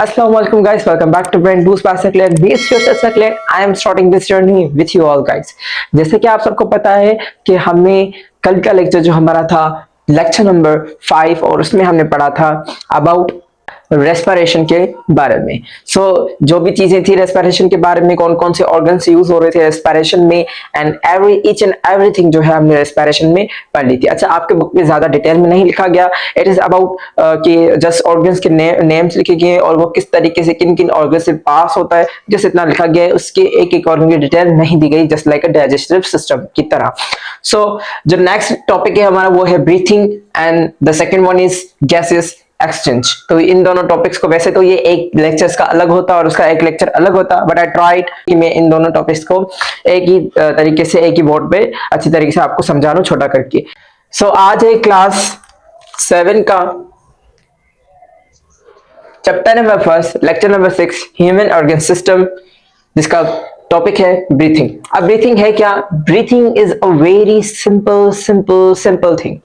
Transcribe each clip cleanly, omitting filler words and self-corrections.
Assalamu alaikum guys, welcome back to Brain Boost by Saklet. This is your Saklet. I am starting this journey with you all guys. जैसे कि आप सबको पता है कि हमने कल का लेक्चर जो हमारा था लेक्चर नंबर 5 और उसमें हमने पढ़ा था अबाउट रेस्पिरेशन के बारे में। जो भी चीजें थी रेस्पिरेशन के बारे में, कौन कौन से ऑर्गन्स यूज हो रहे थे रेस्पिरेशन में एंड ईच एंड एवरीथिंग जो है हमने रेस्पिरेशन में पढ़ ली थी। अच्छा, आपके बुक में ज्यादा डिटेल में नहीं लिखा गया, इट इज अबाउट कि जस्ट ऑर्गन्स के नेम्स लिखे गए और वो किस तरीके से किन किन ऑर्गन से पास होता है, जस्ट इतना लिखा गया है। उसके एक एक ऑर्गन की डिटेल नहीं दी गई, just like a digestive system की तरह। जो नेक्स्ट टॉपिक है हमारा वो है breathing and the second one is gases exchange. तो इन दोनों टॉपिक्स को, वैसे तो ये एक लेक्चर्स का अलग होता और उसका एक लेक्चर अलग होता, बट आई ट्राइड कि मैं इन दोनों टॉपिक्स को एक ही तरीके से एक ही बोर्ड पे अच्छी तरीके से आपको समझा लूं छोटा करके। आज है क्लास 7 का chapter number 1 lecture number 6 human organ system, जिसका टॉपिक है ब्रीथिंग। अब ब्रीथिंग है क्या? Breathing is a very simple thing.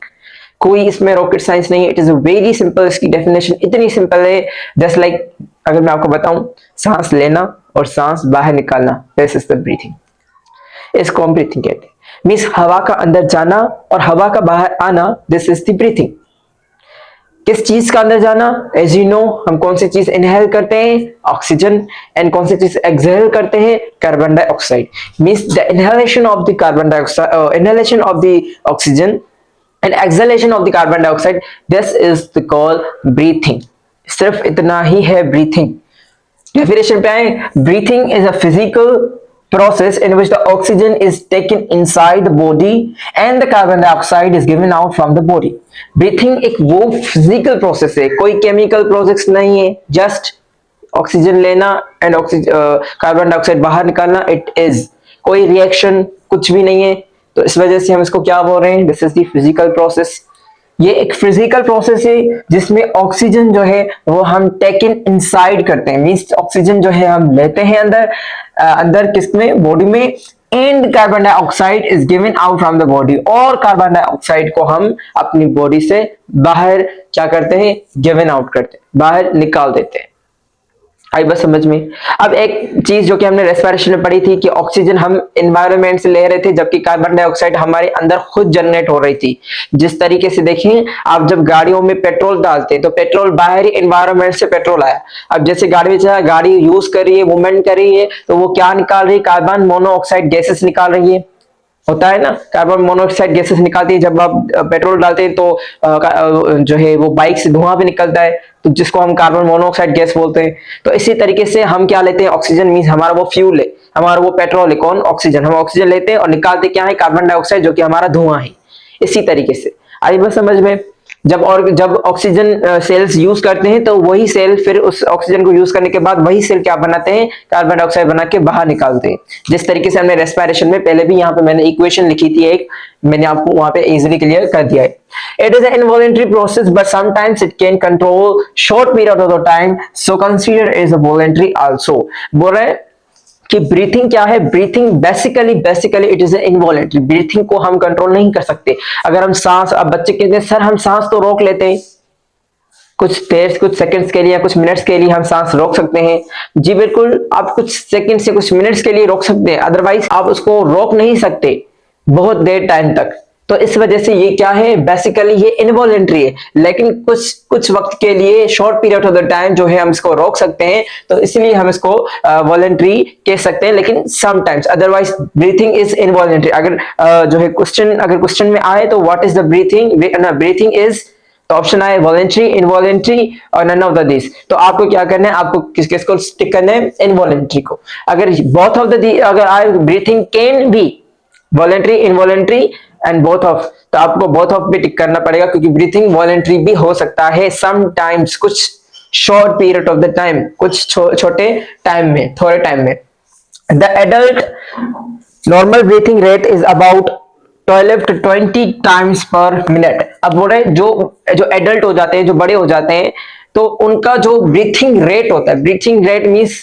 कोई इसमें रॉकेट साइंस नहीं है, it is a very simple. इसकी डेफिनेशन इतनी सिंपल है, जस्ट लाइक अगर मैं आपको बताऊं, सांस लेना और सांस बाहर निकालना, दिस इज द ब्रीथिंग। इसको हम ब्रीथिंग कहते हैं। मींस हवा का अंदर जाना और हवा का बाहर आना, दिस इज द ब्रीथिंग। किस चीज का अंदर जाना? एज यू नो, हम कौन सी चीज इनहेल करते हैं? ऑक्सीजन। एंड कौन सी चीज एक्सहेल करते हैं? Carbon dioxide. Means the inhalation of the carbon dioxide, inhalation of the oxygen and exhalation of the carbon dioxide, this is the called breathing। सिर्फ इतना ही है breathing। definition पे आए, breathing is a physical process in which the oxygen is taken inside the body and the carbon dioxide is given out from the body। breathing एक वो physical process है, कोई chemical process नहीं है, just oxygen लेना and carbon dioxide बाहर निकालना। It is कोई रिएक्शन कुछ भी नहीं है, तो इस वजह से हम इसको क्या बोल रहे हैं? This is the physical process. ये एक फिजिकल प्रोसेस है जिसमें ऑक्सीजन जो है वो हम टेक इन इनसाइड करते हैं। मींस ऑक्सीजन जो है हम लेते हैं अंदर किसमें? बॉडी में। And carbon dioxide is given out from the body, और कार्बन डाइऑक्साइड को हम अपनी बॉडी से बाहर क्या करते हैं? गिवन आउट करते हैं, बाहर निकाल देते हैं। आई बस समझ में। अब एक चीज जो कि हमने रेस्पिरेशन में पढ़ी थी कि ऑक्सीजन हम एनवायरनमेंट से ले रहे थे, जबकि कार्बन डाइऑक्साइड हमारे अंदर खुद जनरेट हो रही थी। जिस तरीके से देखें, आप जब गाड़ियों में पेट्रोल डालते तो पेट्रोल बाहरी एनवायरनमेंट से पेट्रोल आया। अब जैसे गाड़ी यूज कर रही है, मूवमेंट कर रही है, तो वो क्या निकाल रही है? कार्बन मोनोऑक्साइड गैसेस निकाल रही है। होता है ना, कार्बन मोनोऑक्साइड गैसेस निकालती है। जब आप पेट्रोल डालते हैं तो जो है वो बाइक से धुआं भी निकलता है, तो जिसको हम कार्बन मोनोऑक्साइड गैस बोलते हैं। तो इसी तरीके से हम क्या लेते हैं? ऑक्सीजन। मींस हमारा वो फ्यूल है, हमारा वो पेट्रोल है। कौन? ऑक्सीजन। हम ऑक्सीजन लेते हैं और निकालते क्या है? कार्बन डाइऑक्साइड, जो कि हमारा धुआं है। इसी तरीके से आई बस समझ में। जब ऑक्सीजन सेल्स यूज करते हैं तो वही सेल फिर उस ऑक्सीजन को यूज करने के बाद वही सेल क्या बनाते हैं? कार्बन डाइऑक्साइड बना के बाहर निकालते हैं। जिस तरीके से हमने रेस्पिरेशन में पहले भी यहाँ पे मैंने इक्वेशन लिखी थी एक, मैंने आपको वहां पे इजीली क्लियर कर दिया है। It is an involuntary process but sometimes it can control short period of the time, so consider is a voluntary also. बोल रहे हैं कि ब्रीथिंग क्या है? Breathing basically it is involuntary. Breathing को हम कंट्रोल नहीं कर सकते। अगर हम सांस, अब बच्चे कहते हैं सर हम सांस तो रोक लेते हैं, कुछ देर, कुछ सेकंड्स के लिए, कुछ मिनट्स के लिए हम सांस रोक सकते हैं। जी बिल्कुल, आप कुछ सेकंड से कुछ मिनट्स के लिए रोक सकते हैं, अदरवाइज आप उसको रोक नहीं सकते बहुत देर टाइम तक। तो इस वजह से ये क्या है? बेसिकली ये इनवॉलंटरी है, लेकिन कुछ वक्त के लिए, short period of the time जो है हम इसको रोक सकते हैं, तो इसलिए हम इसको वॉलंटरी कह सकते हैं। लेकिन sometimes, otherwise breathing is involuntary. अगर जो है क्वेश्चन में आए तो what is the breathing? Breathing is, तो ऑप्शन आए वॉलंटरी, इनवॉलंटरी और नन ऑफ द दिस। तो आपको क्या करना है? आपको किसको टिक करना है? इनवॉलंटरी को। अगर बोथ ऑफ द, अगर आए breathing can be voluntary, involuntary and both of, तो आपको बोथ ऑफ पे टिक करना पड़ेगा, क्योंकि ब्रीथिंग वॉलंटरी भी हो सकता है समटाइम्स, कुछ short period of the time, कुछ छोटे टाइम में, थोड़े टाइम में। The adult normal breathing rate is about 12 to 20 times पर मिनट। अब बोल रहे जो एडल्ट हो जाते हैं, जो बड़े हो जाते हैं, तो उनका जो ब्रीथिंग रेट होता है, ब्रीथिंग रेट मीन्स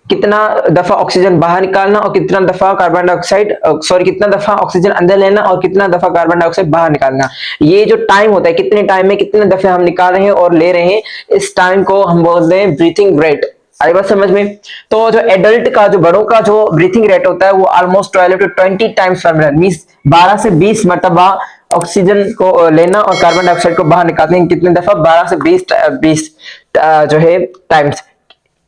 कितना दफा ऑक्सीजन बाहर निकालना और कितना दफा कार्बन डाइऑक्साइड, सॉरी कितना दफा ऑक्सीजन अंदर लेना और कितना दफा कार्बन डाइऑक्साइड बाहर निकालना। ये जो टाइम होता है, कितने टाइम में कितने दफे हम निकाल रहे हैं और ले रहे हैं, इस टाइम को हम बोलते हैं ब्रीथिंग रेट। आई बात समझ में? तो जो एडल्ट का, जो बड़ों का जो ब्रीथिंग रेट होता है वो ऑलमोस्ट 12 to 20 टाइम्स पर मिनट, मींस 12 से 20 मरतबा ऑक्सीजन को लेना और कार्बन डाइऑक्साइड को बाहर निकालते हैं। कितने दफा? 12 से 20 जो है टाइम्स।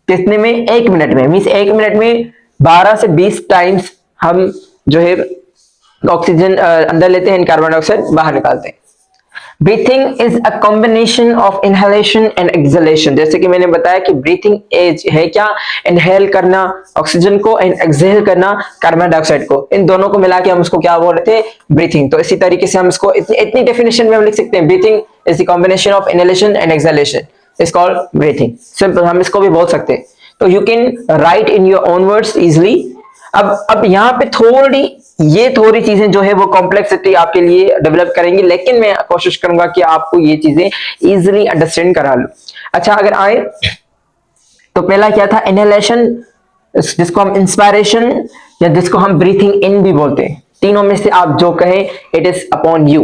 कितने में? 1 मिनट में, मींस 1 मिनट में 12 से 20 टाइम्स हम जो है ऑक्सीजन अंदर लेते हैं, कार्बन डाइऑक्साइड बाहर निकालते हैं। Breathing is a combination of inhalation and exhalation. जैसे कि मैंने बताया कि ब्रीथिंग एज है क्या? इनहेल करना ऑक्सीजन को एंड एक्सहेल करना कार्बन डाइऑक्साइड को, इन दोनों को मिला के हम उसको क्या बोल रहे थे? ब्रीथिंग। तो इसी तरीके से हम इसको इतनी डेफिनेशन में हम लिख सकते हैं, breathing is the combination of inhalation and exhalation is called breathing. Simple, हम इसको भी बोल सकते हैं। तो you can write in your own words easily. अब यहाँ पे थोड़ी चीजें जो है वो कॉम्प्लेक्सिटी आपके लिए डेवलप करेंगी, लेकिन मैं कोशिश करूंगा कि आपको ये चीजें इजीली अंडरस्टैंड करा लूं। अच्छा, अगर आए तो पहला क्या था? इनहेलेशन, जिसको हम इंस्पायरेशन या जिसको हम ब्रीथिंग इन भी बोलते हैं। तीनों में से आप जो कहें, इट इज अपॉन यू।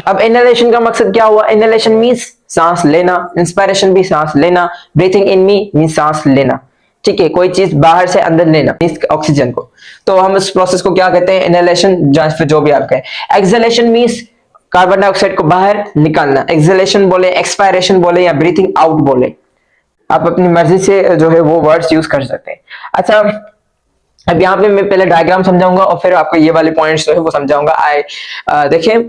अब इनहेलेशन का मकसद क्या हुआ? इनहेलेशन मींस सांस लेना, इंस्पायरेशन भी सांस लेना, ब्रीथिंग इन मींस सांस लेना। ठीक है, कोई चीज बाहर से अंदर लेना मींस ऑक्सीजन को। तो हम इस प्रोसेस को क्या कहते हैं? इनहेलेशन, या फिर जो भी आप कहें। एक्सहेलेशन मींस कार्बन डाइऑक्साइड को बाहर निकालना। एक्सहेलेशन बोले, एक्सपायरेशन बोले या ब्रीथिंग आउट बोले, आप अपनी मर्जी से जो है वो वर्ड्स यूज कर सकते हैं। अच्छा, अब यहाँ पे मैं पहले डायग्राम समझाऊंगा और फिर आपको ये वाले पॉइंट्स जो है वो समझाऊंगा। देखें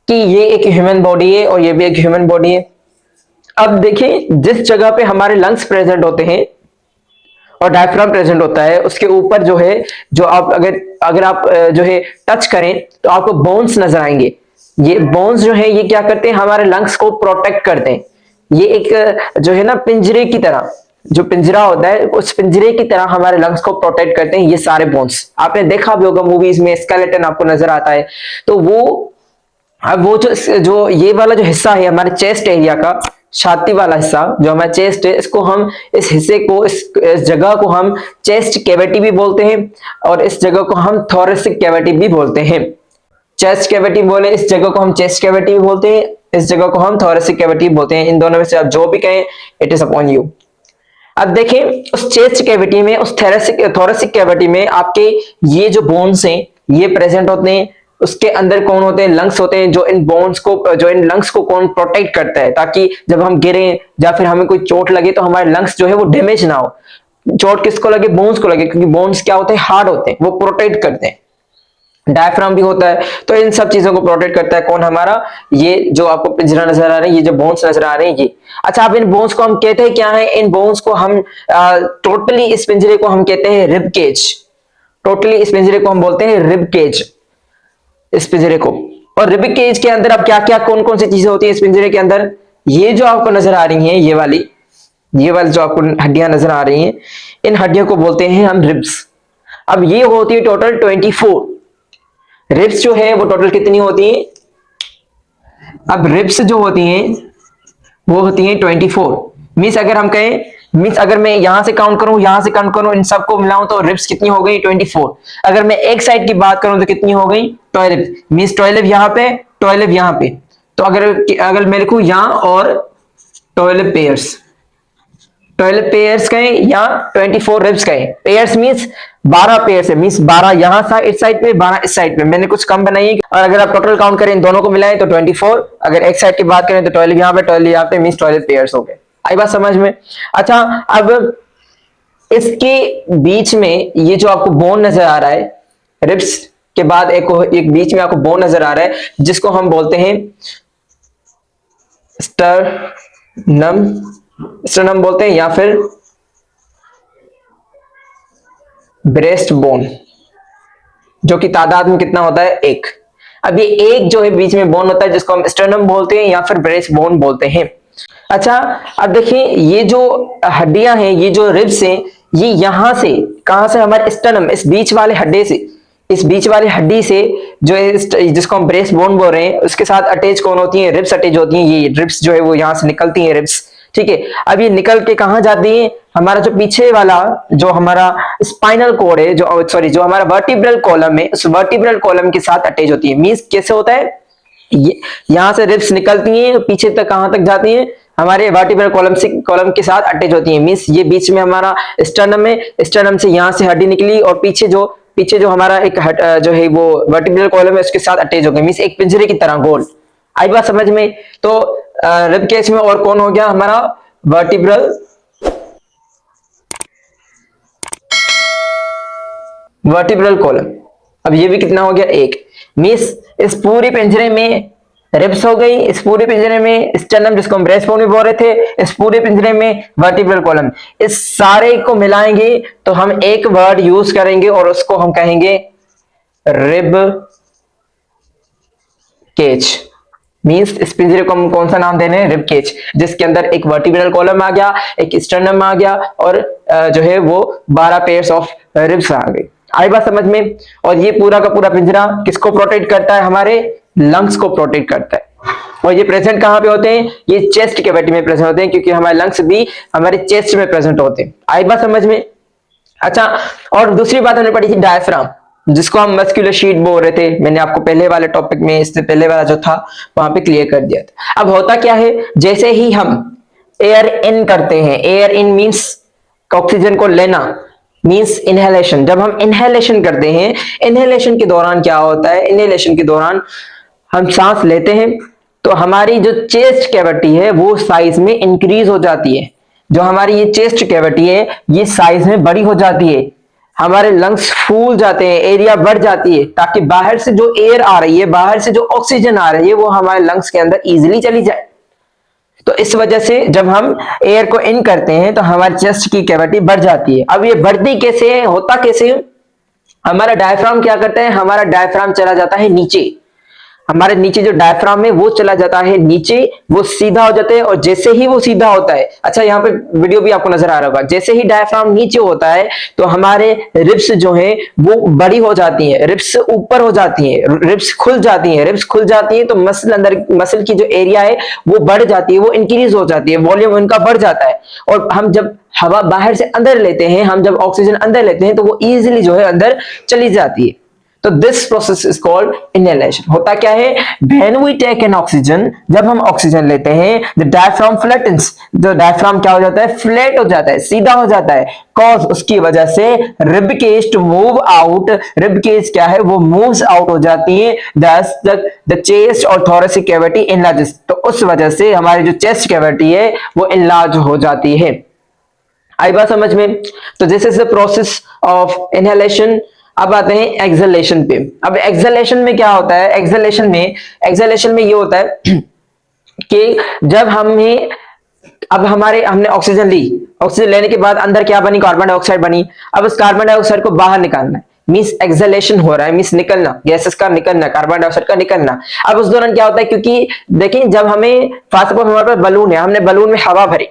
कि ये एक ह्यूमन बॉडी है और ये भी एक ह्यूमन बॉडी है। अब देखें, जिस जगह पे हमारे लंग्स प्रेजेंट होते हैं और डायफ्राम प्रेजेंट होता है, उसके ऊपर जो है, जो आप अगर आप जो है टच करें तो आपको बोन्स नजर आएंगे। ये बोन्स जो है ये क्या करते हैं? हमारे लंग्स को प्रोटेक्ट करते हैं। ये एक जो है ना पिंजरे की तरह, जो पिंजरा होता है उस पिंजरे की तरह हमारे लंग्स को प्रोटेक्ट करते हैं ये सारे बोन्स। आपने देखा भी होगा मूवीज में, स्केलेटन आपको नजर आता है। तो वो जो ये वाला जो हिस्सा है हमारे चेस्ट एरिया का, छाती वाला हिस्सा जो हमारा चेस्ट है, इसको हम, इस हिस्से को, इस जगह को हम चेस्ट कैविटी भी बोलते हैं और इस जगह को हम थोरेसिक कैविटी भी बोलते हैं। चेस्ट कैविटी बोले, इस जगह को हम चेस्ट कैविटी भी बोलते हैं, इस जगह को हम थोरेसिक कैविटी बोलते हैं। इन दोनों में से आप जो भी कहें, इट इज अपॉन यू। अब देखें, उस चेस्ट कैविटी में, उस थोरेसिक कैविटी में आपके ये जो बोन्स हैं ये प्रेजेंट होते हैं। उसके अंदर कौन होते हैं? लंग्स होते हैं, जो इन लंग्स को कौन प्रोटेक्ट करता है, ताकि जब हम गिरे या फिर हमें कोई चोट लगे तो हमारे लंग्स जो है वो डैमेज ना हो। चोट किसको लगे? बोन्स को लगे, क्योंकि बोन्स क्या होते हैं? हार्ड होते हैं, वो प्रोटेक्ट करते हैं। डायफ्राम भी होता है, तो इन सब चीजों को प्रोटेक्ट करता है कौन? हमारा ये जो आपको पिंजरा नजर आ रहा है, ये जो बोन्स नजर आ रहे हैं ये। अच्छा, अब इन बोन्स को हम कहते हैं क्या है? इन बोन्स को हम टोटली इस पिंजरे को हम कहते हैं रिब केज। टोटली इस पिंजरे को हम बोलते हैं रिब केज, इस पिंजरे को। और रिब केज के अंदर अब क्या क्या, कौन कौन सी चीजें होती है इस पिंजरे के अंदर? ये जो आपको नजर आ रही हैं, ये वाली जो आपको हड्डियां नजर आ रही हैं, इन हड्डियों को बोलते हैं हम रिब्स। अब ये होती है टोटल 24। रिब्स जो है वो टोटल कितनी होती हैं? अब रिब्स जो होती हैं वो होती हैं 24। मीन्स अगर हम कहें, मीन्स अगर मैं यहां से काउंट करूं, यहां से काउंट करूं, इन सबको मिलाऊं तो रिब्स कितनी हो गई? 24। अगर मैं एक साइड की बात करूं तो कितनी हो गई? 12। मीन्स 12 यहां पे, 12 यहां पे। तो अगर मैं लिखूं यहां और 12 पेयर्स, 12 पेयर्स कहें या 24 रिब्स कहें। पेयर्स मीन्स 12 पेयर्स है, मीन्स 12 यहां इस साइड पे, 12 इस साइड पे। मैंने कुछ कम बनाई है। और अगर आप टोटल काउंट करें इन दोनों को मिलाएं तो 24। अगर एक साइड की बात करें तो 12 यहां पे, 12 यहां पे, मीन्स 12 पेयर्स हो गए। आई बात समझ में? अच्छा, अब इसके बीच में ये जो आपको बोन नजर आ रहा है, रिब्स के बाद एक बीच में आपको बोन नजर आ रहा है, जिसको हम बोलते हैं स्टर्नम बोलते हैं या फिर ब्रेस्ट बोन, जो कि तादाद में कितना होता है? एक। अब ये एक जो है बीच में बोन होता है, जिसको हम स्टर्नम बोलते हैं या फिर ब्रेस्ट बोन बोलते हैं। अच्छा, अब देखिए, ये जो हड्डियां हैं, ये जो रिब्स हैं, ये यहां से, कहां से? हमारे स्टर्नम, इस बीच वाले हड्डी से, इस बीच वाली हड्डी से जो है, जिसको हम ब्रेस्ट बोन बोल रहे हैं, उसके साथ अटैच कौन होती है? रिब्स अटैच होती हैं। ये रिब्स जो है वो यहां से निकलती हैं, रिब्स। ठीक है, अब ये निकल के कहां जाती हैं? हमारा जो पीछे वाला जो हमारा स्पाइनल कोड है, जो सॉरी जो हमारा वर्टिब्रल कॉलम है, उस वर्टिब्रल कॉलम के साथ अटैच होती है। मींस कैसे होता है, ये यहां से रिब्स निकलती हैं, पीछे तक कहां तक जाती हैं, हमारे वर्टिब्रल कॉलम के साथ अटैच होती है। मींस ये बीच में हमारा स्टर्नम है, स्टर्नम से यहां से हड्डी निकली और पीछे जो हमारा एक जो है वो वर्टिब्रल कॉलम है उसके साथ अटैच हो गया। मींस एक पिंजरे की तरह गोल। आई बात समझ में? तो रिब केज में और कौन हो गया हमारा वर्टिब्रल कॉलम। अब ये भी कितना हो गया, एक। मींस इस पूरी पिंजरे में रिब्स हो गई, इस पूरे पिंजरे में स्टर्नम जिसको हम ब्रेस्ट बोन भी बोल रहे थे, इस पूरे पिंजरे में वर्टिब्रल कॉलम। इस सारे को मिलाएंगे तो हम एक वर्ड यूज करेंगे और उसको हम कहेंगे रिब केज। मींस इस पिंजरे को हम कौन सा नाम देने हैं, रिब केज, जिसके अंदर एक वर्टिब्रल कॉलम आ गया, एक स्टर्नम आ गया और जो है वो 12 पेयर्स ऑफ रिब्स आ गई। आई बात समझ में? और ये पूरा का पूरा पिंजरा किसको प्रोटेक्ट करता है, हमारे लंग्स को प्रोटेक्ट करता है। और ये प्रेजेंट कहां पे होते हैं, ये चेस्ट कैविटी में प्रेजेंट होते हैं, क्योंकि हमारे लंग्स भी हमारे चेस्ट में प्रेजेंट होते हैं। आई बात समझ में? अच्छा, और दूसरी बात हमने पढ़ी थी डायफ्राम, जिसको हम मस्कुलर शीट बोल रहे थे। मैंने आपको पहले वाले टॉपिक में, इससे पहले वाला जो था वहां पे क्लियर कर दिया था। अब होता क्या है, जैसे ही हम एयर इन करते हैं, एयर इन मींस ऑक्सीजन को लेना, मींस इनहेलेशन। जब हम इनहेलेशन करते हैं, इनहेलेशन के दौरान क्या होता है, इनहेलेशन के दौरान हम सांस लेते हैं तो हमारी जो चेस्ट कैविटी है वो साइज में इंक्रीज हो जाती है। जो हमारी ये चेस्ट कैविटी है ये साइज में बड़ी हो जाती है, हमारे लंग्स फूल जाते हैं, एरिया बढ़ जाती है, ताकि बाहर से जो एयर आ रही है, बाहर से जो ऑक्सीजन आ रही है वो हमारे लंग्स के अंदर इजीली चली जाए। तो इस वजह से जब हम एयर को इन करते हैं तो हमारी चेस्ट की कैविटी बढ़ जाती है। अब ये बढ़ती कैसे है, होता कैसे है, हमारा डायफ्राम क्या करता है, हमारा डायफ्राम चला जाता है नीचे। हमारे नीचे जो डायफ्राम है वो चला जाता है नीचे, वो सीधा हो जाता है। और जैसे ही वो सीधा होता है, अच्छा यहाँ पे वीडियो भी आपको नजर आ रहा होगा, जैसे ही डायफ्राम नीचे होता है तो हमारे रिब्स जो है वो बड़ी हो जाती है, रिब्स ऊपर हो जाती है, रिब्स खुल जाती है। रिब्स खुल जाती है तो मसल अंदर, मसल की जो एरिया है वो बढ़ जाती है, वो इंक्रीज हो जाती है, वॉल्यूम उनका बढ़ जाता है। और हम जब हवा बाहर से अंदर लेते हैं, हम जब ऑक्सीजन अंदर लेते हैं तो वो इजीली जो है अंदर चली जाती है। तो this process is called inhalation. होता क्या है, when we take an oxygen, जब हम ऑक्सीजन लेते हैं, द डायफ्राम फ्लैटन्स, जो डायफ्राम क्या हो जाता है, फ्लैट हो जाता है, सीधा हो जाता है। कॉज उसकी वजह से rib cage to move out, rib cage क्या है वो मूव्स आउट हो जाती है। दस द चेस्ट और थोरेसिक कैविटी इनलार्जेस, तो उस वजह से हमारी जो चेस्ट कैविटी है वो इनलार्ज हो जाती है। आई बात समझ में? तो this is the process of inhalation. अब आते हैं एक्सहेलेशन पे। अब एक्सहेलेशन में क्या होता है, एक्सहेलेशन में ये होता है कि जब अब हमने ऑक्सीजन ली, ऑक्सीजन लेने के बाद अंदर क्या बनी, कार्बन डाइऑक्साइड बनी। अब उस कार्बन डाइऑक्साइड को बाहर निकालना है, मींस एक्सहेलेशन हो रहा है, मींस निकलना, गैसेस का निकलना, कार्बन डाइऑक्साइड का निकलना। अब उस दौरान क्या होता है, क्योंकि देखिए जब हमें फर्स्ट ऑफ ऑल हमारे पास बलून है, हमने बलून में हवा भरी,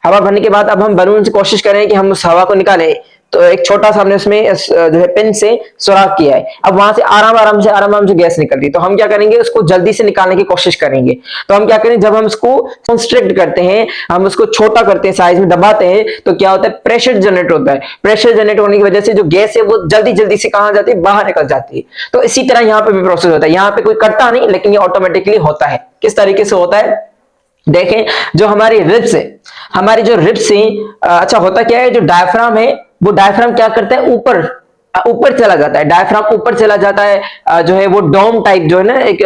हवा भरने के बाद अब हम बलून से कोशिश करें कि हम उस हवा को निकालें, तो एक छोटा सा हमने उसमें जो है पिन से सुराख किया है। अब वहां से आराम से गैस निकल रही, तो हम क्या करेंगे, उसको जल्दी से निकालने की कोशिश करेंगे। तो हम क्या करें, जब हम उसको कंस्ट्रिक्ट करते हैं, हम उसको छोटा करते हैं, साइज में दबाते हैं, तो क्या होता है, प्रेशर जनरेट होता है। प्रेशर जनरेट होने की वजह से जो गैस है वो जल्दी से कहां जाती है, बाहर निकल जाती है। तो इसी तरह यहाँ पे भी प्रोसेस होता है, यहाँ पे कोई करता नहीं, लेकिन ये ऑटोमेटिकली होता है। किस तरीके से होता है, देखें, जो हमारी रिब्स है, हमारी जो रिब्स है, अच्छा होता क्या है, जो डायफ्राम है वो डायफ्राम क्या करता है, ऊपर चला जाता है, डायफ्राम ऊपर चला जाता है। जो है वो डोम टाइप जो है ना, एक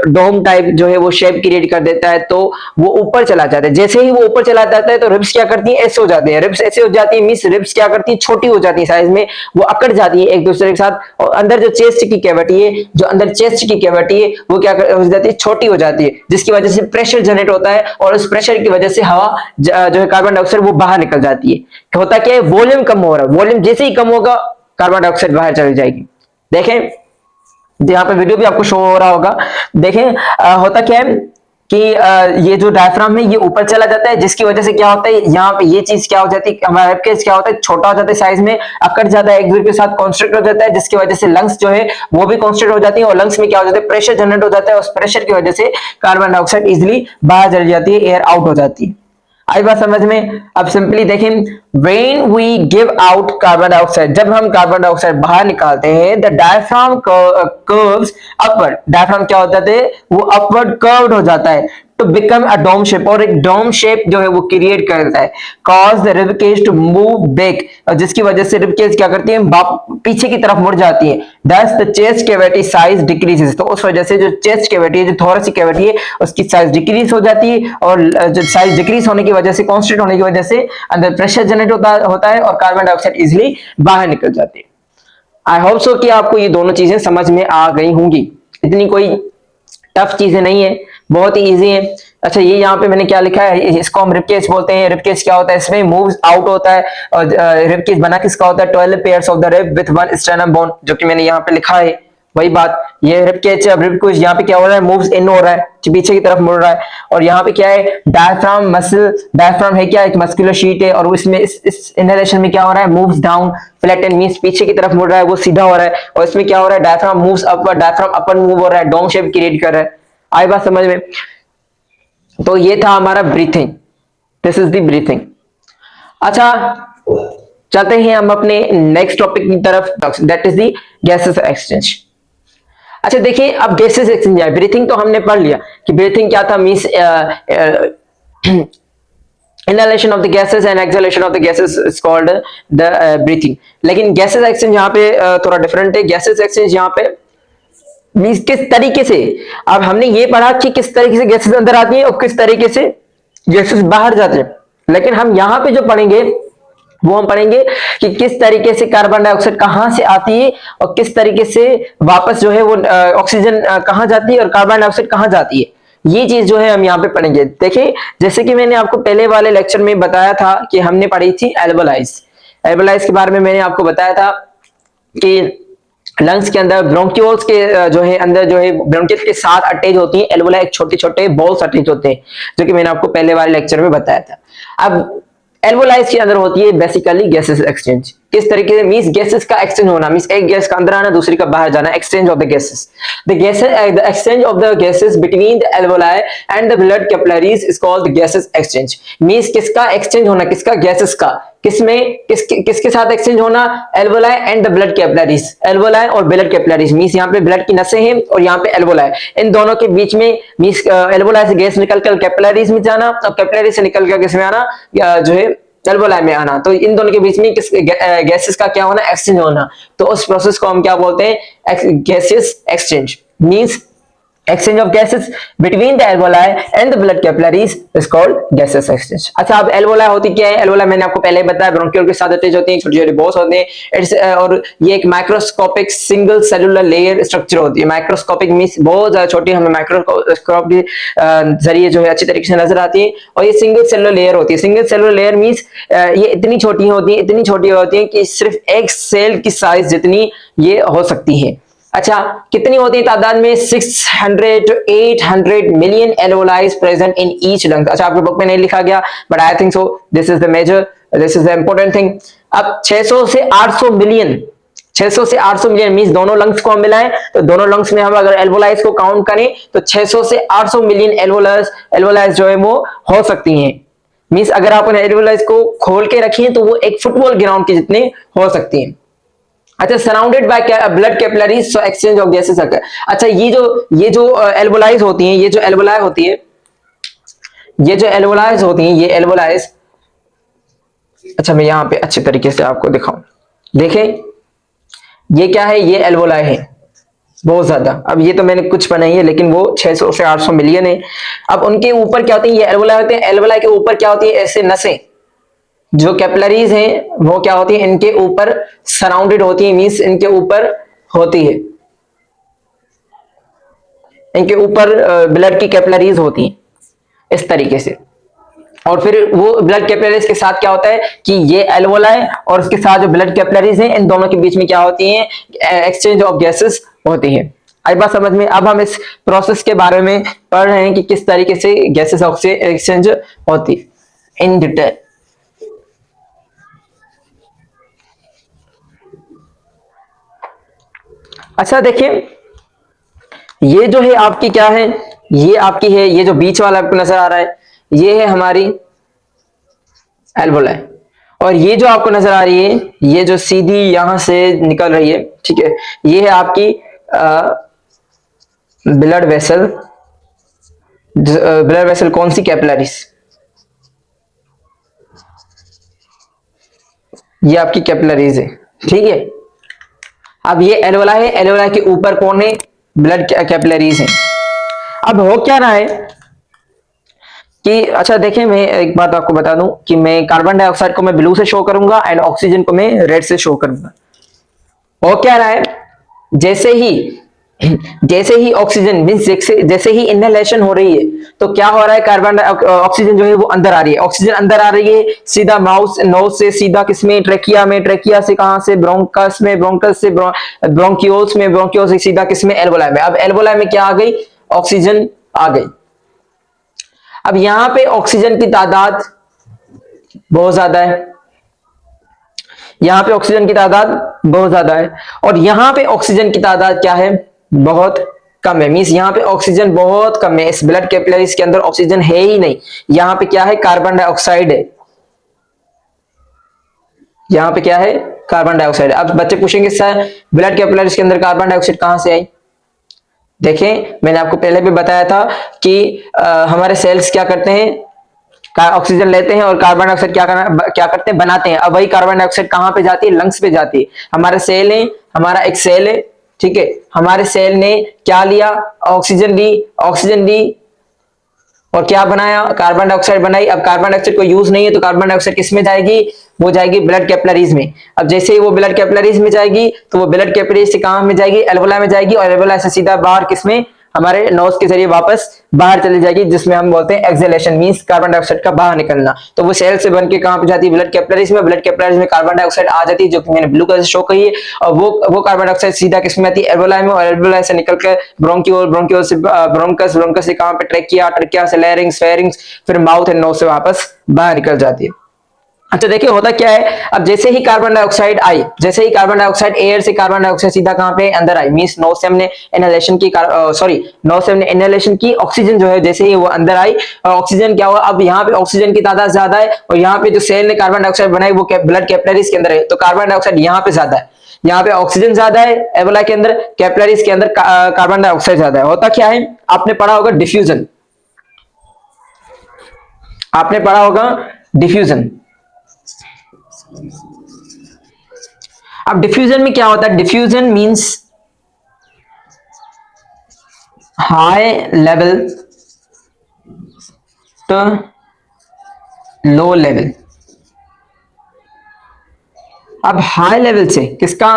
डोम टाइप जो है वो शेप क्रिएट कर देता है, तो वो ऊपर चला जाता है। जैसे ही वो ऊपर चला जाता है तो रिब्स क्या करती है, ऐसे हो जाती है, रिब्स ऐसे हो जाती है, मींस रिब्स क्या करती है, छोटी हो जाती है साइज में, वो अकड़ जाती है एक दूसरे के साथ। और अंदर जो चेस्ट की कैविटी है, वो क्या हो जाती है, छोटी हो जाती है, जिसकी वजह से प्रेशर जनरेट होता है, और उस प्रेशर की वजह से हवा जो है कार्बन डाइऑक्साइड वो बाहर निकल जाती है। होता क्या है, वॉल्यूम कम हो रहा है, वॉल्यूम जैसे ही कम होगा कार्बन डाइऑक्साइड बाहर चली जाएगी। देखें यहाँ पे वीडियो भी आपको शो हो रहा होगा, देखें होता क्या है कि ये जो डायफ्राम है ये ऊपर चला जाता है, जिसकी वजह से क्या होता है, यहाँ पे ये चीज क्या हो जाती है, हमारा रिब केज क्या होता है, छोटा हो जाता है साइज में, अकड़ जाता है, एक दूसरे के साथ कॉन्स्ट्रिक्ट हो जाता है, जिसकी वजह से लंग्स जो है वो भी कॉन्स्ट्रिक्ट हो जाती है, और लंग्स में क्या हो जाता है, प्रेशर जनरेट हो जाता है, उस प्रेशर की वजह से कार्बन डाइऑक्साइड इजिली बाहर चली जाती है, एयर आउट हो जाती है। आई बात समझ में? अब सिंपली देखें, when we give out carbon dioxide, जब हम कार्बन डाइऑक्साइड बाहर निकालते हैं, the diaphragm curves upward, diaphragm क्या होता है, वो अपवर्ड कर्व्ड हो जाता है to become a dome shape, और एक डोम शेप जो है वो क्रिएट करता है, cause the rib cage to move back, जिसकी वजह से रिब केज क्या करती है, पीछे की तरफ मुड़ जाती है, thus the chest cavity size decreases, तो उस वजह से जो चेस्ट कैविटी है, जो थोरेसिक कैविटी है, उसकी साइज डिक्रीज हो जाती है, और जो साइज डिक्रीज होने की वजह से, कांस्टेंट होने की वजह से अंदर प्रेशर जनरेट होता है और कार्बन डाइऑक्साइड इजिली बाहर निकल जाती है। आई होप सो कि आपको ये दोनों चीजें समझ में आ गई होंगी, इतनी कोई टफ चीजें नहीं है, बहुत ही इजी है। अच्छा, ये यहाँ पे मैंने क्या लिखा है, इसको हम रिबकेज बोलते हैं। रिबकेज क्या होता है, इसमें मूव्स आउट होता है, और रिबकेज बना किसका होता है, 12 pairs of the rib with one sternum bone, जो कि मैंने यहाँ पे लिखा है वही बात। ये रिबकेज, अब रिबकेज यहाँ पे क्या हो रहा है, मूव्स इन हो रहा है, पीछे की तरफ मुड़ रहा है, और यहाँ पे क्या है, डायफ्राम मसल, डायफ्राम है क्या, एक मस्कुलर शीट है, और उसमें इस इनहेलेशन में क्या हो रहा है, मूव्स डाउन, फ्लैटन मींस पीछे की तरफ मुड़ रहा है, वो सीधा हो रहा है, और इसमें क्या हो रहा है, डायफ्राम मूव्स अपवर्ड, डायफ्राम अपर मूव हो रहा है, डोम शेप क्रिएट कर रहा है। आई बात समझ में? तो ये था हमारा breathing, this is the breathing. अच्छा, चलते हैं हम अपने नेक्स्ट टॉपिक की तरफ, that is the gases exchange. अच्छा देखिए, अब गैसेस एक्सचेंज है, ब्रीथिंग तो हमने पढ़ लिया कि ब्रीथिंग क्या था, means inhalation of the gases and exhalation of the gases is called the breathing। लेकिन गैसेस एक्सचेंज यहाँ पे थोड़ा डिफरेंट है। गैसेस एक्सचेंज यहाँ पे मींस किस तरीके से, अब हमने ये पढ़ा कि किस तरीके से गैसेस अंदर आती है और किस तरीके से गैसेस बाहर जाते हैं, लेकिन हम यहाँ पे जो पढ़ेंगे वो हम पढ़ेंगे कि किस तरीके से कार्बन डाइऑक्साइड कहां से आती है और किस तरीके से वापस जो है वो ऑक्सीजन कहां जाती है और कार्बन डाइऑक्साइड कहां जाती है, ये चीज जो है हम यहाँ पे पढ़ेंगे। देखिए, जैसे कि मैंने आपको पहले वाले लेक्चर में बताया था कि हमने पढ़ी थी एल्वेलाइज। एल्वेलाइज के बारे में मैंने आपको बताया था कि लंग्स के अंदर ब्रोंक्यूल्स के जो है अंदर जो है ब्रोंकियल्स के साथ अटैच होती है एल्वोलाई, एक छोटे छोटे बॉल्स अटैच होते हैं, जो कि मैंने आपको पहले वाले लेक्चर में बताया था। अब एल्वोलाइज के अंदर होती है बेसिकली गैसेस एक्सचेंज। किस तरीके से, मींस गैसेस का एक्सचेंज होना, मींस एक गैस का अंदर आना दूसरी का बाहर जाना, exchange of the gases. The exchange of the gases between the alveoli and the blood capillaries is called the gases exchange. Means किसका एक्सचेंज होना, किसका, गैसेस का, किसमें, किसके साथ एक्सचेंज होना, alveoli and the blood capillaries, alveoli और blood capillaries, means यहाँ पे ब्लड की नसें हैं और यहाँ पे एल्वोलाई, इन दोनों के बीच में मींस एल्वोलाई से गैस निकलकर कैपिलरीज में जाना और कैपिलरी से निकलकर किसमें आना, जो है एल्वोलाई में आना। तो इन दोनों के बीच में किस गैसेस का क्या होना, एक्सचेंज होना। तो उस प्रोसेस को हम क्या बोलते हैं, gases exchange. Means exchange of gases between the alveoli and the blood capillaries is called gases exchange। अच्छा, अब alveoli होती क्या है, alveoli मैंने आपको पहले ही बताया, ब्रोंकियल के साथ अटैच होती हैं, छोटे छोटे बॉस होते हैं, इट्स और ये एक microscopic single cellular layer structure होती है। माइक्रोस्कोपिक मींस बहुत ज्यादा छोटी, हमें माइक्रोस्कोप के जरिए जो है अच्छी तरीके से नजर आती है, और ये सिंगल सेलुलर लेयर होती है। सिंगल सेलुलर लेयर मींस ये इतनी छोटी होती है, इतनी छोटी होती है कि सिर्फ एक सेल की साइज जितनी ये हो सकती है। अच्छा, कितनी होती है तादाद में, 600 to 800 million alveoli present in each lung. अच्छा, आपके बुक में नहीं लिखा गया, but I think so this is the major, this is the important thing. अब 600 से 800 मिलियन, 600 से 800 मिलियन मींस दोनों लंग्स को हम मिलाएं तो दोनों लंग्स में हम अगर एल्वोलाइज को काउंट करें तो 600 से 800 मिलियन एल्वोलाइज जो है वो हो सकती हैं। मींस अगर आप उन एल्वोलाइज को खोल के रखें तो वो एक फुटबॉल ग्राउंड के जितने हो सकती हैं। अच्छा, surrounded by blood capillaries, so exchange of gases occur. अच्छा, ये जो एल्वोलाइज होती हैं, ये जो एल्वोलाई होती है, ये जो एल्वोलाइज होती हैं, ये एल्वोलाइज, अच्छा मैं यहाँ पे अच्छे तरीके से आपको दिखाऊं, देखें ये क्या है, ये एल्वोलाई है बहुत ज्यादा। अब ये तो मैंने कुछ बनाई है, लेकिन वो 600 से 800 मिलियन है। अब उनके ऊपर क्या होती है, ये एल्वोलाई होते हैं, एल्वोलाई के ऊपर क्या होती है, ऐसे नसें, जो कैपिलरीज हैं वो क्या होती है, इनके ऊपर सराउंडेड होती है, मींस इनके ऊपर होती है, इनके ऊपर ब्लड की कैपिलरीज होती हैं इस तरीके से। और फिर वो ब्लड कैपिलरीज के साथ क्या होता है कि ये एल्वोलाई और उसके साथ जो ब्लड कैपिलरीज हैं, इन दोनों के बीच में क्या होती है, एक्सचेंज ऑफ गैसेस होती है। आई बात समझ में? अब हम इस प्रोसेस के बारे में पढ़ रहे हैं कि किस तरीके से गैसेस एक्सचेंज होती है इन डिटेल। अच्छा देखिए, ये जो है आपकी क्या है, ये आपकी है, ये जो बीच वाला आपको नजर आ रहा है, ये है हमारी एल्वोलाई। और ये जो आपको नजर आ रही है, ये जो सीधी यहां से निकल रही है, ठीक है, ये है आपकी ब्लड वेसल। ब्लड वेसल कौन सी? कैपिलरीज। ये आपकी कैपिलरीज है, ठीक है। अब ये एल्वोलाई है, एल्वोलाई के ऊपर कौन है? ब्लड कैपिलरीज है। अब हो क्या रहा है कि अच्छा देखें, मैं एक बात आपको बता दूं कि मैं कार्बन डाइऑक्साइड को मैं ब्लू से शो करूंगा एंड ऑक्सीजन को मैं रेड से शो करूंगा। हो क्या रहा है, जैसे ही ऑक्सीजन मींस जैसे ही इनहेलेशन हो रही है तो क्या हो रहा है, कार्बन ऑक्सीजन जो है वो अंदर आ रही है। ऑक्सीजन अंदर आ रही है सीधा माउस नोज से, सीधा किसमें? ट्रेकिया में। ट्रेकिया से कहां से? ब्रोंकस में। ब्रोंकस से ब्रोंकियोल्स में। ब्रोंकियोल्स से सीधा किसमें? एल्वोलाई में। अब एल्वोलाई में क्या आ गई? ऑक्सीजन आ गई। अब यहां पे ऑक्सीजन की तादाद बहुत ज्यादा है, यहां पे ऑक्सीजन की तादाद बहुत ज्यादा है, और यहां पे ऑक्सीजन की तादाद क्या है? बहुत कम है। मींस यहां पे ऑक्सीजन बहुत कम है, इस ब्लड कैपिलरीज के अंदर ऑक्सीजन है ही नहीं। यहां पे क्या है? कार्बन डाइऑक्साइड है। यहां पे क्या है? Carbon dioxide. अब बच्चे पूछेंगे सर ब्लड कैपिलरीज के अंदर कार्बन डाइऑक्साइड कहां से आई? देखें, मैंने आपको पहले भी बताया था कि हमारे सेल्स क्या करते हैं? ऑक्सीजन लेते हैं और कार्बन डाइऑक्साइड क्या करते हैं? बनाते हैं। अब वही कार्बन डाइऑक्साइड कहां पे जाती है? लंग्स पे जाती है। हमारे सेल है, हमारा एक सेल है, ठीक है, हमारे सेल ने क्या लिया? ऑक्सीजन ली। ऑक्सीजन ली और क्या बनाया? कार्बन डाइऑक्साइड बनाई। अब कार्बन डाइऑक्साइड को यूज नहीं है तो कार्बन डाइऑक्साइड किस में जाएगी? वो जाएगी ब्लड कैपिलरीज में। अब जैसे ही वो ब्लड कैपिलरीज में जाएगी तो वो ब्लड कैपिलरीज से कहां में जाएगी? एल्वोलाई में जाएगी, और एल्वोलाई से सीधा बाहर किसमें? हमारे नोज के जरिए वापस बाहर चली जाएगी, जिसमें हम बोलते हैं एक्सहेलेशन, मींस कार्बन डाइऑक्साइड का बाहर निकलना। तो वो सेल से बन के कहां पे जाती है? ब्लड कैपिलरीज में। ब्लड कैपिलरीज में कार्बन डाइऑक्साइड आ जाती है, जो कि मैंने ब्लू कलर से शो की है, और वो कार्बन डाइऑक्साइड सीधा किसमें आती है? एल्वोलाई में। और एल्वोलाई से निकलकर ब्रोंकियोल, ब्रोंकियोल से ब्रोंकस, ब्रोंकस से कहां पे? ट्रेकिया, ट्रेकिया से लैरिंग्स, फेरिंग्स, फिर माउथ एंड नोज से वापस बाहर निकल जाती है। अच्छा देखिए होता क्या है, अब जैसे ही कार्बन डाइऑक्साइड आई, जैसे ही कार्बन डाइऑक्साइड, एयर से कार्बन डाइऑक्साइड सीधा कहां पे? अंदर आई। मींस नोज से हमने इनहेलेशन की, सॉरी नोज से हमने इनहेलेशन की, ऑक्सीजन जो है जैसे ही वो अंदर आई, और ऑक्सीजन क्या हुआ? अब यहाँ पे ऑक्सीजन की तादाद ज्यादा है, और यहाँ पे जो सेल ने कार्बन डाइऑक्साइड बनाई वो ब्लड कैपिलरीज के अंदर है, तो कार्बन डाइऑक्साइड यहाँ पे ज्यादा है। यहाँ पे ऑक्सीजन ज्यादा है एल्वोलाई के अंदर, कैपिलरीज के अंदर कार्बन डाइऑक्साइड ज्यादा है। होता क्या है, आपने पढ़ा होगा डिफ्यूजन, आपने पढ़ा होगा डिफ्यूजन। अब डिफ्यूजन में क्या होता है? Diffusion means high level to low level. अब हाई लेवल से किसका?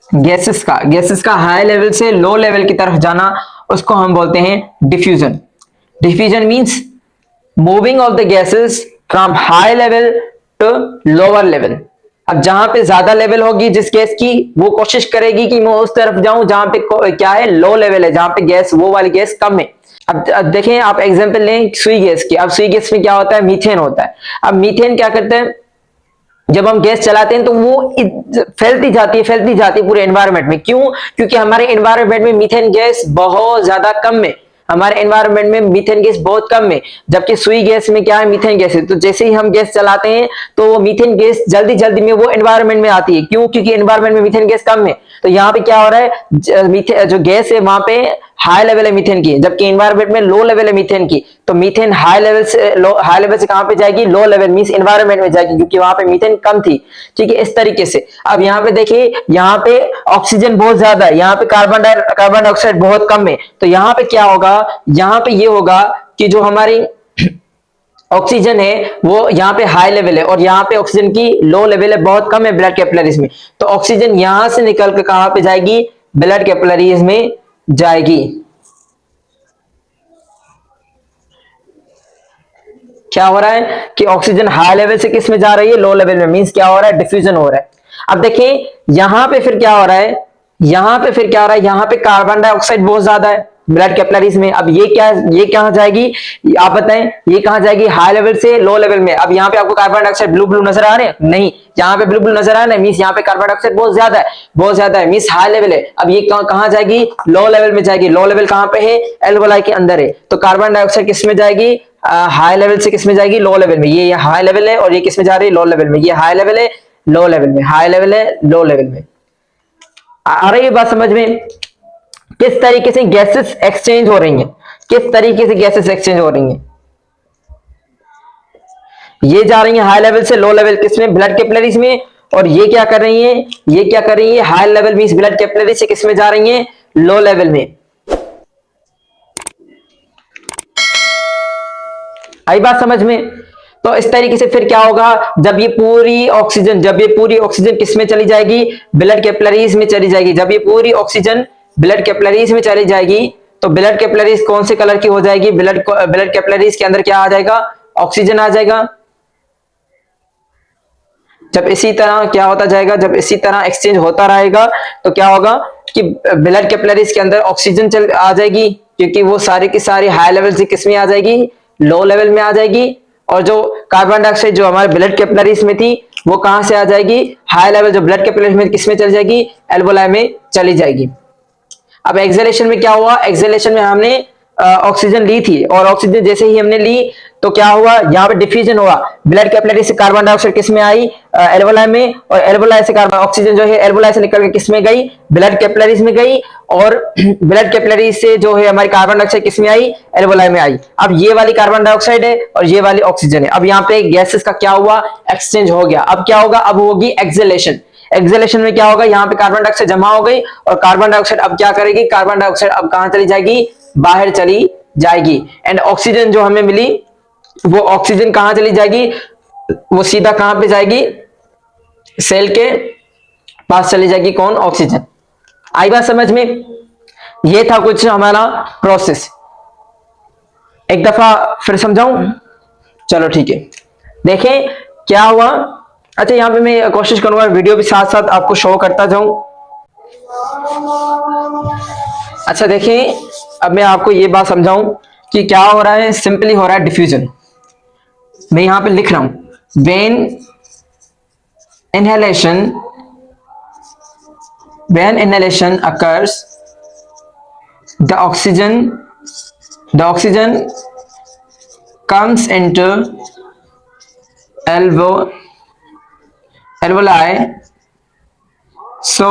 गैसेस का हाई लेवल से लो लेवल की तरफ जाना, उसको हम बोलते हैं diffusion. Diffusion means moving of the gases from high level to lower level. अब जहां पे ज्यादा लेवल होगी जिस गैस की, वो कोशिश करेगी कि मैं उस तरफ जाऊं जहां पे क्या है? लो लेवल है, जहां पे गैस, वो वाली गैस कम है। अब देखें, आप एग्जांपल लें सुई गैस की। अब सुई गैस में क्या होता है? मीथेन होता है। अब मीथेन क्या करता है? जब हम गैस चलाते हैं तो वो फैलती जाती है पूरे एनवायरनमेंट में। क्यों? क्योंकि हमारे एनवायरनमेंट में मीथेन गैस बहुत ज्यादा कम है, हमारे एनवायरनमेंट में मीथेन गैस बहुत कम है, जबकि सुई गैस में क्या है? मीथेन गैस है। तो जैसे ही हम गैस चलाते हैं तो वो मीथेन गैस जल्दी जल्दी में वो एनवायरनमेंट में आती है। क्यों? क्योंकि एनवायरनमेंट में मीथेन गैस कम है। तो यहाँ पे क्या हो रहा है, जो गैस है वहां पे हाई लेवल है मीथेन की, जबकि एनवायरनमेंट में लो लेवल है मीथेन की। तो मीथेन हाई लेवल से कहां पे जाएगी? लो लेवल मींस एनवायरनमेंट में जाएगी, क्योंकि वहां पे मीथेन कम थी। ठीक है, इस तरीके से। अब यहाँ पे देखिए, यहाँ पे ऑक्सीजन बहुत ज्यादा है, यहाँ पे कार्बन डाइऑक्साइड बहुत कम है। तो यहाँ पे क्या होगा? यहाँ पे ये होगा कि जो हमारी ऑक्सीजन है वो यहाँ पे हाई लेवल है, और यहाँ पे ऑक्सीजन की लो लेवल है, बहुत कम है ब्लड कैपिलरीज में। तो ऑक्सीजन यहां से निकल कर कहां पे जाएगी? ब्लड कैपिलरीज में जाएगी। क्या हो रहा है कि ऑक्सीजन हाई लेवल से किस में जा रही है? लो लेवल में। मींस क्या हो रहा है? डिफ्यूजन हो रहा है। अब देखिए यहां पे फिर क्या हो रहा है, यहां पे कार्बन डाइऑक्साइड बहुत ज्यादा है ब्लड कैपिलरीज में। अब ये कहां जाएगी? आप बताएं, ये कहां जाएगी? हाई लेवल से लो लेवल में। अब यहाँ पे आपको कार्बन डाइऑक्साइड ब्लू ब्लू नजर आ रहे हैं? नहीं, यहाँ पे ब्लू ब्लू नजर आ रहे हैं, मींस यहाँ पे कार्बन डाइऑक्साइड बहुत ज्यादा है, बहुत ज्यादा है, मींस हाई लेवल है। अब ये कहां जाएगी? लो लेवल में जाएगी। लो लेवल कहां पे है? एल्वोलाई के अंदर है। तो कार्बन डाइऑक्साइड किस में जाएगी? हाई लेवल से किस में जाएगी, लो लेवल में। ये हाई लेवल है और ये किस में जा रही है, लो लेवल में। ये हाई लेवल है, लो लेवल में, हाई लेवल है, लो लेवल में। आ रही है बात समझ में? किस तरीके से गैसेस एक्सचेंज हो रही हैं, किस तरीके से गैसेस एक्सचेंज हो रही हैं। ये जा रही है हाई लेवल से लो लेवल किसमें, ब्लड कैपिलरीज में। और ये क्या कर रही है, ये क्या कर रही है, high level means blood capillary से किसमें जा रही है, लो लेवल में। आई बात समझ में? तो इस तरीके से फिर क्या होगा, जब ये पूरी ऑक्सीजन किस में चली जाएगी, ब्लड कैपिलरीज में चली जाएगी। जब ये पूरी ऑक्सीजन ब्लड कैपिलरीज में चली जाएगी तो ब्लड कैपिलरीज कौन से कलर की हो जाएगी, ब्लड कैपिलरीज के अंदर क्या आ जाएगा, ऑक्सीजन आ जाएगा। जब इसी तरह क्या होता जाएगा, जब इसी तरह एक्सचेंज होता रहेगा तो क्या होगा कि ब्लड कैपिलरीज के अंदर ऑक्सीजन चल आ जाएगी, क्योंकि वो सारी की सारी हाई लेवल से किस में आ जाएगी, लो लेवल में आ जाएगी। और जो कार्बन डाइऑक्साइड जो हमारे ब्लड कैपिलरीज में थी वो कहां से आ जाएगी, हाई लेवल जो ब्लड कैपिलरीज में किस में चली जाएगी, एल्वोलाई में चली जाएगी। अब एक्सेलेशन में क्या हुआ, एक्सेलेशन में हमने ऑक्सीजन ली थी और ऑक्सीजन जैसे ही हमने ली तो क्या हुआ, यहाँ पे डिफ्यूजन हुआ। ब्लड कैपिलरी से कार्बन डाइऑक्साइड किस में आई, एल्वोलाई में। और एल्वोलाई से कार्बन ऑक्सीजन जो है एल्वोलाई से निकल के किस में गई, ब्लड कैपिलरीज में गई। और ब्लड कैपिलरी से जो है हमारी कार्बन डाइऑक्साइड किस में आई, एल्वोलाई में आई। अब ये वाली कार्बन डाइऑक्साइड है और ये वाली ऑक्सीजन है। अब यहाँ पे गैसेस का क्या हुआ, एक्सचेंज हो गया। अब क्या होगा, अब होगी एक्सेलेशन। एक्सेलेशन में क्या होगा, यहाँ पे कार्बन डाइऑक्साइड जमा हो गई और कार्बन डाइऑक्साइड अब क्या करेगी, कार्बन डाइऑक्साइड अब कहां चली जाएगी, बाहर चली जाएगी। एंड ऑक्सीजन जो हमें मिली वो ऑक्सीजन कहां चली जाएगी, वो सीधा कहां पे जाएगी, सेल के पास चली जाएगी। कौन, ऑक्सीजन। आई बात समझ में? ये था कुछ हमारा प्रोसेस। एक दफा फिर समझाऊं, चलो ठीक है। देखें क्या हुआ। अच्छा यहां पे मैं कोशिश करूंगा वीडियो भी साथ साथ आपको शो करता जाऊं। अच्छा देखें, अब मैं आपको ये बात समझाऊं कि क्या हो रहा है। सिंपली हो रहा है डिफ्यूजन। मैं यहां पे लिख रहा हूं, when inhalation occurs, the oxygen comes into alveoli. So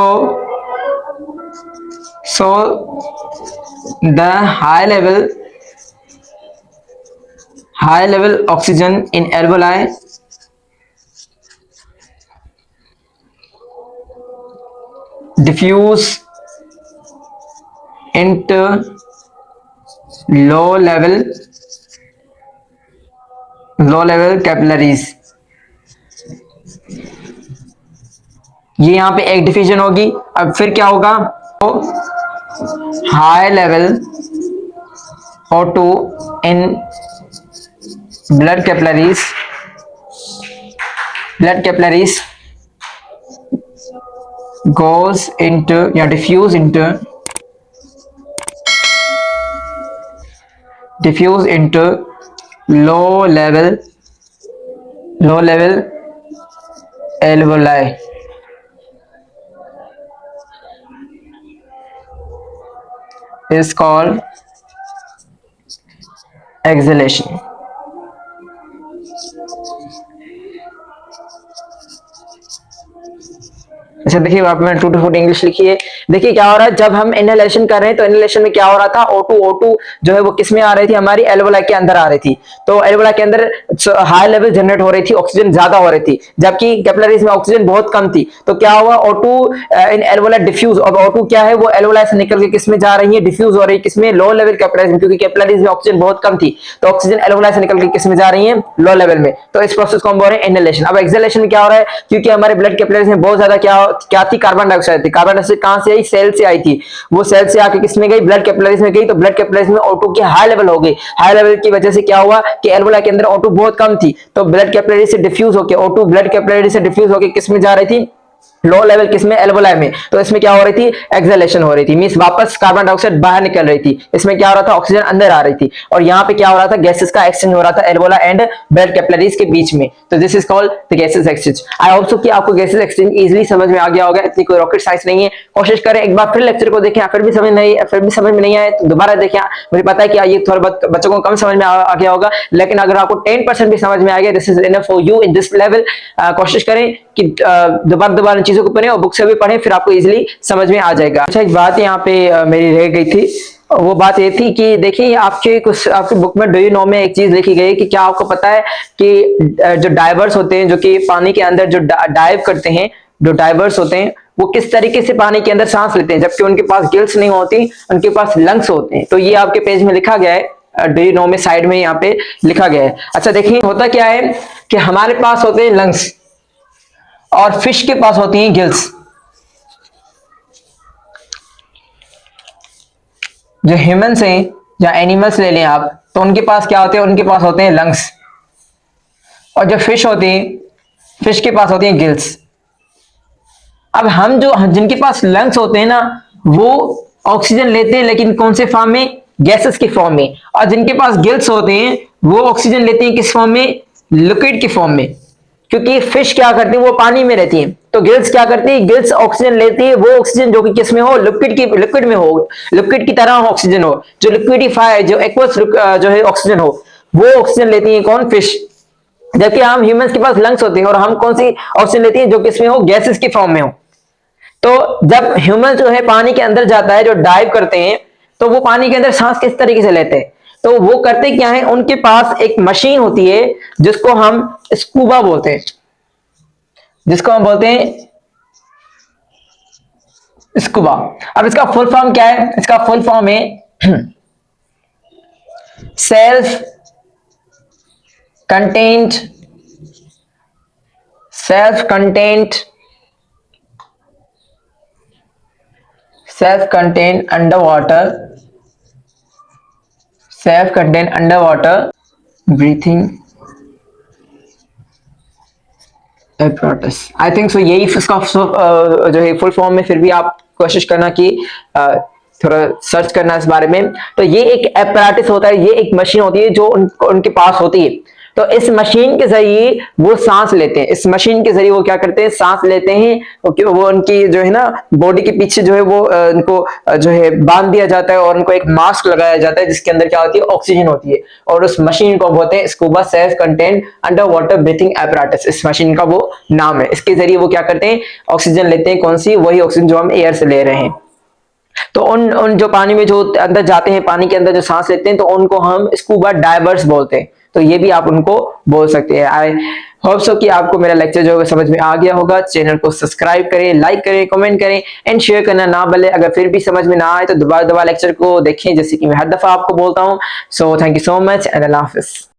the high level oxygen in alveoli diffuse into low level capillaries। ये यहां पे एक डिफ्यूजन होगी। अब फिर क्या होगा, तो high level O2 in blood capillaries goes into या diffuse into low level alveoli is called exhalation। अच्छा देखिए वहां पे मैंने 2 to 4 इंग्लिश लिखी है। देखिए क्या हो रहा है, जब हम इनहेलेशन कर रहे हैं तो इनहेलेशन में क्या हो रहा था, O2 जो है वो किस में आ रही थी, हमारी एल्वोलाई के अंदर आ रही थी। तो एल्वोलाई के अंदर हाई लेवल जनरेट हो रही थी, ऑक्सीजन ज्यादा हो रही थी, जबकि कैपिलरीज में ऑक्सीजन बहुत कम थी। तो क्या हुआ, O2 इन एल्वोलाई डिफ्यूज। अब O2 क्या है, वो एल्वोलाई से निकल के किस में जा रही है, डिफ्यूज हो रही है किसमें, लो लेवल कैपिलरीज में, क्योंकि कैपिलरीज में ऑक्सीजन बहुत कम थी। तो ऑक्सीजन एल्वोलाई से निकल के किस में जा रही है, लो लेवल में। तो इस प्रोसेस को हम बोल रहे हैं इनहेलेशन। अब एक्सहेलेशन में क्या हो रहा है, क्योंकि हमारे ब्लड कैपिलरीज में बहुत ज्यादा क्या थी, कार्बन डाइऑक्साइड थी। कार्बन डाइऑक्साइड कहां से आई, सेल से आई थी। वो सेल से आके किसमें गई, ब्लड कैपिलरीज में गई। तो ब्लड कैपिलरीज में O2 की हाई लेवल हो गई। हाई लेवल की वजह से क्या हुआ कि एल्वोलाई के अंदर O2 बहुत कम थी, तो ब्लड कैपिलरी से डिफ्यूज होकर O2 ब्लड कैपिलरी से डिफ्यूज होकर किसमें जा रही थी, लो लेवल किसमें, एल्वोलाई में। तो इसमें क्या हो रही थी, एक्सहेलेशन हो रही थी, मींस वापस कार्बन डाइऑक्साइड बाहर निकल रही थी। इसमें क्या हो रहा था, ऑक्सीजन अंदर आ रही थी। और यहाँ पे क्या हो रहा था, गैसेस का एक्सचेंज हो रहा था एल्वोला एंड ब्लड कैपिलरीज के बीच में। तो this is called the gases exchange. I hope so कि आपको गैसेस एक्सचेंज इजीली समझ में आ गया होगा, इतनी कोई रॉकेट साइंस नहीं है। कोशिश करें एक बार फिर लेक्चर को देखें, फिर भी समझ नहीं आए तो दोबारा देखें। मुझे पता है कि ये थोड़ा बहुत बच्चों को कम समझ में आ गया होगा, लेकिन अगर आपको 10% भी समझ में आ गया, this is enough for you in this level. कोशिश करें कि दोबारा चीजों को पढ़ें और बुक से भी पढ़ें, फिर आपको इजीली समझ में आ जाएगा। अच्छा, एक बात यहाँ पे मेरी रह गई थी, वो बात ये थी कि देखिए आपकी बुक में डू यू नो में एक चीज लिखी गई कि क्या आपको पता है कि जो डाइवर्स होते हैं, जो कि पानी के अंदर जो डाइव करते हैं, जो डाइवर्स होते हैं, वो किस तरीके से पानी के अंदर सांस लेते हैं, जबकि उनके पास गिल्स नहीं होती, उनके पास लंग्स होते हैं। तो ये आपके पेज में लिखा गया है, डू यू नो में साइड में यहाँ पे लिखा गया है। अच्छा देखिए, होता क्या है कि हमारे पास होते हैं लंग्स और फिश के पास होती हैं गिल्स। जो ह्यूमंस हैं या एनिमल्स ले लें आप, तो उनके पास क्या होते हैं, उनके पास होते हैं लंग्स। और जो फिश होती है, फिश के पास होती हैं गिल्स। अब हम जिनके पास लंग्स होते हैं ना, वो ऑक्सीजन लेते हैं, लेकिन कौन से फॉर्म में, गैसेस के फॉर्म में। और जिनके पास गिल्स होते हैं, वो ऑक्सीजन लेते हैं किस फॉर्म में, लिक्विड के फॉर्म में। क्योंकि फिश क्या करती है, वो पानी में रहती है, तो गिल्स क्या करती है, गिल्स ऑक्सीजन लेती है, वो ऑक्सीजन जो कि किस में हो, लिक्विड में हो, लिक्विड की तरह ऑक्सीजन हो, जो लिक्विडिफाई, जो एक्वस जो है ऑक्सीजन हो, वो ऑक्सीजन लेती है कौन, फिश। जबकि हम ह्यूमंस के पास लंग्स होते हैं और हम कौन सी ऑक्सीजन लेती है, जो किसमें हो, गैसेस की फॉर्म में हो। तो जब ह्यूमन जो है पानी के अंदर जाता है, जो डाइव करते हैं, तो वो पानी के अंदर सांस किस तरीके से लेते हैं, तो वो करते क्या है, उनके पास एक मशीन होती है जिसको हम स्कूबा बोलते हैं, जिसको हम बोलते हैं स्कूबा। अब इसका फुल फॉर्म क्या है, इसका फुल फॉर्म है self content underwater breathing apparatus। आई थिंक सो यही इसका जो है फुल फॉर्म में। फिर भी आप कोशिश करना कि थोड़ा सर्च करना इस बारे में। तो ये एक एपराटस होता है, ये एक मशीन होती है जो उनके पास होती है। तो इस मशीन के जरिए वो सांस लेते हैं, इस मशीन के जरिए वो क्या करते हैं, सांस लेते हैं। वो उनकी जो है ना बॉडी के पीछे जो है वो उनको जो है बांध दिया जाता है और उनको एक मास्क लगाया जाता है जिसके अंदर क्या होती है, ऑक्सीजन होती है। और उस मशीन को बोलते हैं scuba self contained under water breathing apparatus. इस मशीन का वो नाम है। इसके जरिए वो क्या करते हैं, ऑक्सीजन लेते हैं। कौन सी, वही ऑक्सीजन जो हम एयर से ले रहे हैं। तो उन जो पानी में जो अंदर जाते हैं, पानी के अंदर जो सांस लेते हैं, तो उनको हम स्कूबा डाइवर्स बोलते हैं। तो ये भी आप उनको बोल सकते हैं। आई होप सो कि आपको मेरा लेक्चर जो है समझ में आ गया होगा। चैनल को सब्सक्राइब करें, लाइक करें, कमेंट करें एंड शेयर करना ना भूलें। अगर फिर भी समझ में ना आए तो दोबारा लेक्चर को देखें, जैसे कि मैं हर दफा आपको बोलता हूँ। So thank you so much and Allah Hafiz.